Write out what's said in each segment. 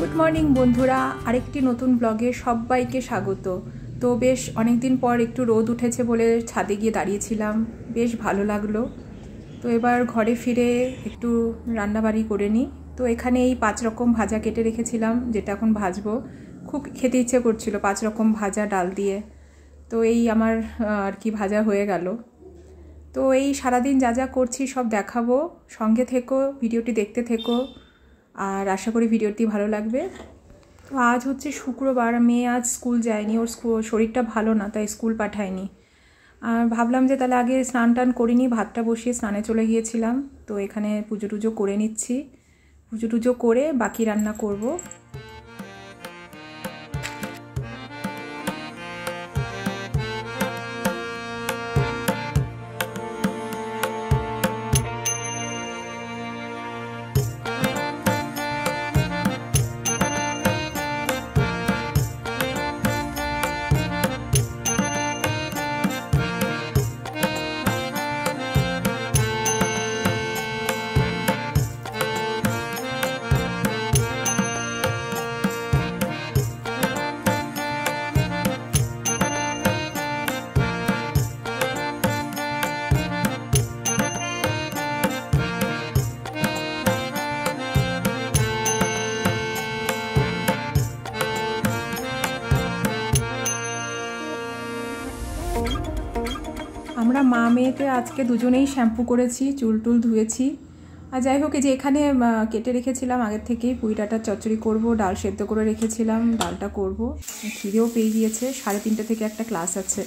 Good morning বন্ধুরা, আরেকটি নতুন ব্লগে সবাইকে স্বাগত। তো বেশ অনেকদিন পর একটু রোদ উঠেছে বলে ছাদে গিয়ে দাঁড়িয়েছিলাম, বেশ ভালো লাগলো। তো এবার ঘরে ফিরে একটু রান্নাবাড়ি করে নিই। তো এখানে এই 5 রকম ভাজা কেটে রেখেছিলাম, যেটা এখন ভাজবো। খুব খেতে ইচ্ছে করছিল 5 রকম ভাজা ডাল দিয়ে। তো এই আমার আর কি ভাজা হয়ে গেল। তো এই সারাদিন যা যা করছি সব দেখাবো, সঙ্গে থেকো, ভিডিওটি দেখতে থেকো, আর আশা করি ভিডিওটি ভালো লাগবে। তো আজ হচ্ছে শুক্রবার, মেয়ে আজ স্কুল যায়নি, ওর শরীরটা ভালো না, তাই স্কুল পাঠায়নি। আর ভাবলাম যে তাহলে আগে স্নান টান করিনি, ভাতটা বসিয়ে স্নানে চলে গিয়েছিলাম। তো এখানে পুজো টুজো করে নিচ্ছি, পুজো টুজো করে বাকি রান্না করব। আমরা মা মেয়েতে আজকে দুজনেই শ্যাম্পু করেছি, চুল টুল ধুয়েছি। আর যাই হোক, যে এখানে কেটে রেখেছিলাম আগের থেকেই পুঁই ডাঁটার চচ্চড়ি করব, ডাল সেদ্ধ করে রেখেছিলাম, ডালটা করব। খিদেও পেয়ে গিয়েছে, 3:30 থেকে একটা ক্লাস আছে।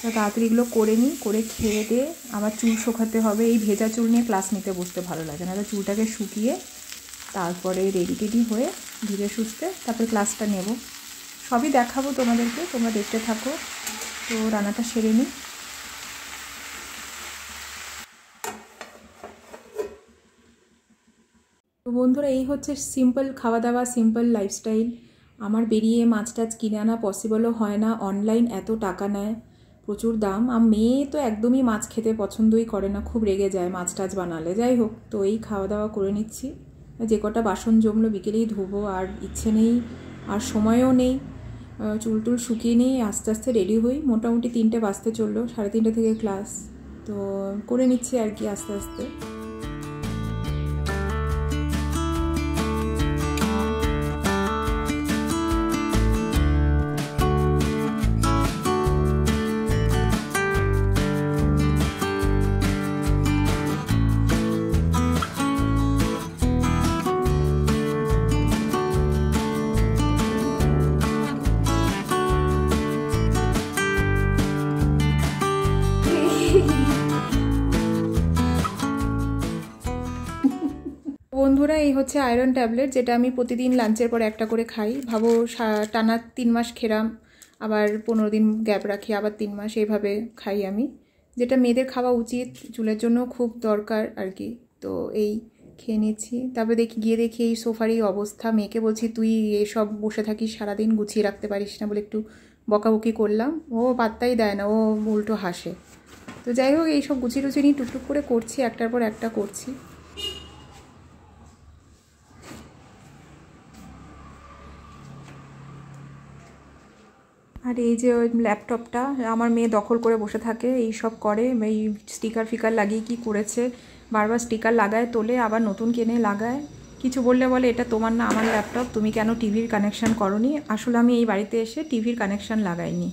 তো তাড়াতাড়ি এগুলো করে নিই, করে খেয়ে দিয়ে আবার চুল শোকাতে হবে। এই ভেজা চুল নিয়ে ক্লাস নিতে বসতে ভালো লাগে না, চুলটাকে শুকিয়ে তারপরে রেডি টেডি হয়ে ধীরে সুস্থে তারপরে ক্লাসটা নেব। সবই দেখাবো তোমাদেরকে, তোমরা দেখতে থাকো। তো রান্নাটা সেরে নিই। তো বন্ধুরা, এই হচ্ছে সিম্পল খাওয়া দাওয়া, সিম্পল লাইফস্টাইল। আমার বেরিয়ে মাছ টাছ কিনে আনা পসিবলও হয় না, অনলাইন এত টাকা নেয়, প্রচুর দাম। আর মেয়ে তো একদমই মাছ খেতে পছন্দই করে না, খুব রেগে যায় মাছ টাছ বানালে। যাই হোক, তো এই খাওয়া দাওয়া করে নিচ্ছি। যে কটা বাসন জমলো বিকেলেই ধুবো, আর ইচ্ছে নেই, আর সময়ও নেই। চুল টুল শুকিয়ে নিই, আস্তে আস্তে রেডি হই। মোটামুটি 3টে বাজতে চললো, 3:30 থেকে ক্লাস। তো করে নিচ্ছি আর কি আস্তে আস্তে। বন্ধুরা, এই হচ্ছে আয়রন ট্যাবলেট, যেটা আমি প্রতিদিন লাঞ্চের পর একটা করে খাই। ভাবো টানা 3 মাস খেলাম, আবার 15 দিন গ্যাপ রাখি, আবার 3 মাস, এইভাবে খাই আমি। যেটা মেয়েদের খাওয়া উচিত, চুলের জন্য খুব দরকার আর কি। তো এই খেয়ে নিচ্ছি। তারপরে দেখি এই সোফার এই অবস্থা। মেয়েকে বলছি, তুই এসব বসে থাকিস সারাদিন, গুছিয়ে রাখতে পারিস না, বলে একটু বকাবকি করলাম। ও পাত্তাই দেয় না, ও উল্টো হাসে। তো যাই হোক, এইসব গুছিয়ে টুছিয়ে নিয়ে টুকটুক করে করছি, একটার পর একটা করছি। আর এই যে ওই ল্যাপটপটা আমার মেয়ে দখল করে বসে থাকে, এই সব করে, এই স্টিকার ফিকার লাগিয়ে কি করেছে, বারবার স্টিকার লাগায়, তোলে, আবার নতুন কিনে লাগায়। কিছু বললে বলে, এটা তোমার না, আমার ল্যাপটপ, তুমি কেন টিভির কানেকশান করোনি? আসলে আমি এই বাড়িতে এসে টিভির কানেকশান লাগাইনি,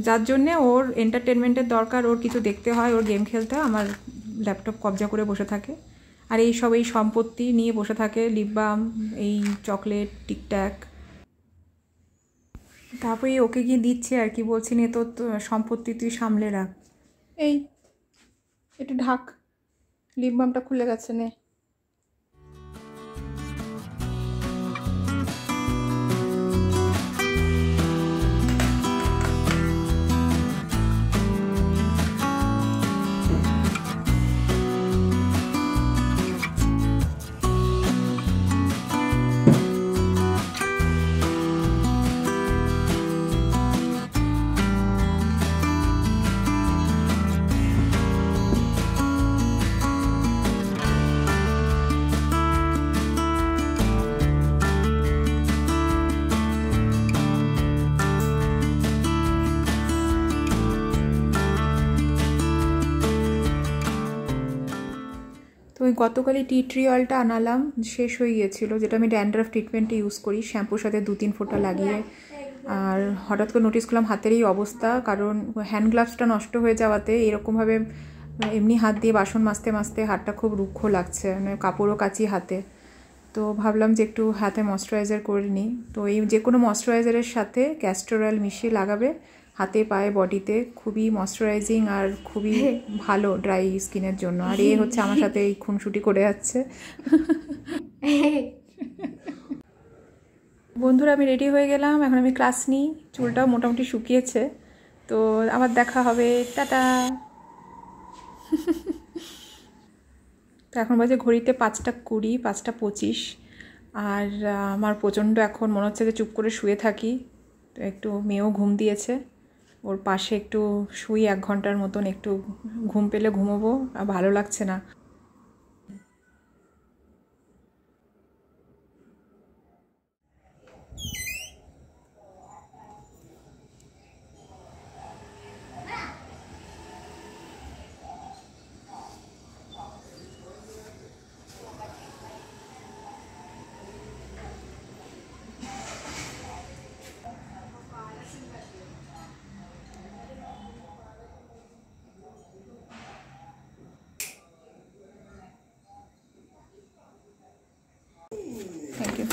যার জন্যে ওর এন্টারটেনমেন্টের দরকার, ওর কিছু দেখতে হয়, ওর গেম খেলতে হয়, আমার ল্যাপটপ কবজা করে বসে থাকে। আর এই সব এই সম্পত্তি নিয়ে বসে থাকে, লিপ বাম, এই চকলেট, টিকট্যাক। তারপরে ওকে গিয়ে দিচ্ছে আর কি, বলছি নে তোর সম্পত্তি তুই সামলে রাখ। এই একটু ঢাক, লিপ বামটা খুলে গেছে, নে। ওই গতকালই টি ট্রি অয়েলটা আনালাম, শেষ হয়ে গিয়েছিলো, যেটা আমি ড্যান্ড্রাফ ট্রিটমেন্টে ইউজ করি, শ্যাম্পুর সাথে 2-3 ফোঁটা লাগিয়ে। আর হঠাৎ করে নোটিস করলাম হাতের এই অবস্থা, কারণ হ্যান্ড গ্লাভসটা নষ্ট হয়ে যাওয়াতে এরকমভাবে এমনি হাত দিয়ে বাসন মাজতে মাজতে হাতটা খুব রুক্ষ লাগছে, মানে কাপড়ও কাচি হাতে। তো ভাবলাম যে একটু হাতে ময়শ্চারাইজার করে নিই। তো এই যে কোনো ময়শ্চারাইজারের সাথে ক্যাস্টর অয়েল মিশিয়ে লাগাবে হাতে, পায়ে, বডিতে, খুবই ময়শ্চারাইজিং আর খুবই ভালো ড্রাই স্কিনের জন্য। আর এ হচ্ছে আমার সাথে এই খুনসুটি করে যাচ্ছে। বন্ধুরা, আমি রেডি হয়ে গেলাম, এখন আমি ক্লাস নিই, চুলটাও মোটামুটি শুকিয়েছে। তো আবার দেখা হবে, টাটা। তো এখন বাজে ঘড়িতে 5:20, 5:25। আর আমার প্রচণ্ড এখন মনে হচ্ছে যে চুপ করে শুয়ে থাকি। তো একটু মেয়েও ঘুম দিয়েছে, ওর পাশে একটু শুই 1 ঘন্টার মতন, একটু ঘুম পেলে ঘুমোবো, আর ভালো লাগছে না। Thank you.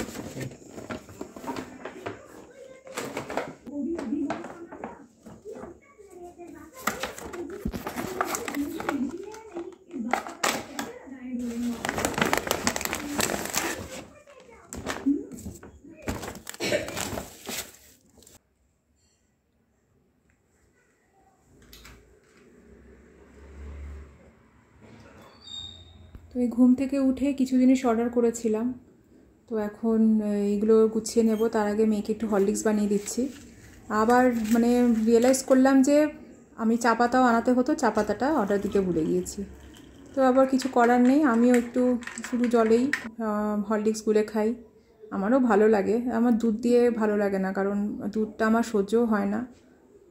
তো এই ঘুম থেকে উঠে কিছু জিনিস অর্ডার করেছিলাম, তো এখন এইগুলো গুছিয়ে নেব। তার আগে মেয়েকে একটু হরলিক্স বানিয়ে দিচ্ছি। আবার মানে রিয়েলাইজ করলাম যে আমি চা পাতাও আনাতে হতো, চা পাতাটা অর্ডার দিতে ভুলে গিয়েছি। তো আবার কিছু করার নেই, আমিও একটু শুধু জলেই হরলিক্স গুলে খাই। আমারও ভালো লাগে, আমার দুধ দিয়ে ভালো লাগে না, কারণ দুধটা আমার সহ্যও হয় না।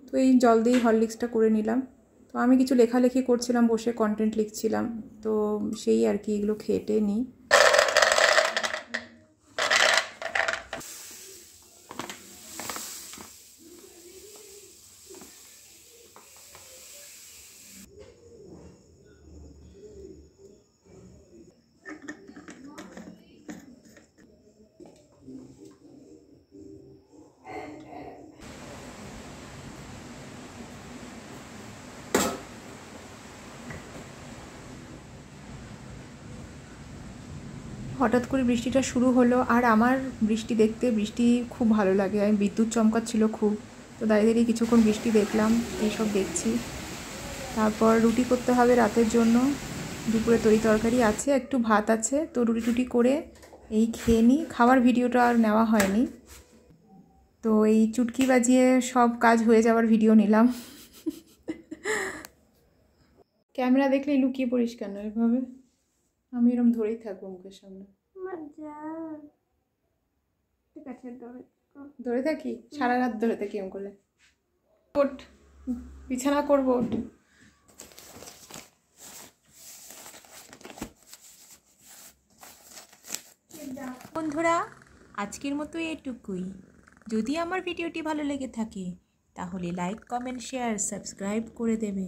তো এই জল দিয়েই হরলিক্সটা করে নিলাম। তো আমি কিছু লেখালেখি করছিলাম, বসে কন্টেন্ট লিখছিলাম, তো সেই আর কি, এগুলো খেটে নিই। হঠাৎ করে বৃষ্টিটা শুরু হলো, আর আমার বৃষ্টি দেখতে, বৃষ্টি খুব ভালো লাগে। আমি বিদ্যুৎ চমকাচ্ছিল খুব, তো দাঁড়িয়ে দাঁড়িয়ে কিছুক্ষণ বৃষ্টি দেখলাম, এইসব দেখছি। তারপর রুটি করতে হবে রাতের জন্য, দুপুরে তরি তরকারি আছে, একটু ভাত আছে, তো রুটি টুটি করে এই খেয়ে নিই। খাওয়ার ভিডিওটা আর নেওয়া হয়নি, তো এই চুটকি বাজিয়ে সব কাজ হয়ে যাওয়ার ভিডিও নিলাম। ক্যামেরা দেখলেই লুকিয়ে পড়িস কেন এভাবে? আমি এরকম ধরেই থাকবো মুখের সামনে। ঠিক আছে, ধরে থাকি, সারা রাত ধরে থাকি এরকম করলে। ওঠ, বিছানা করবো, ওঠ। বন্ধুরা, আজকের মতো এটুকুই। যদি আমার ভিডিওটি ভালো লেগে থাকে তাহলে লাইক, কমেন্ট, শেয়ার, সাবস্ক্রাইব করে দেবে।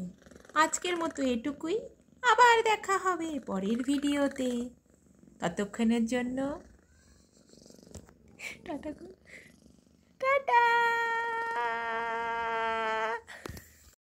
আজকের মতো এটুকুই, আবার দেখা হবে পরের ভিডিওতে। ততক্ষণের জন্য টাটা।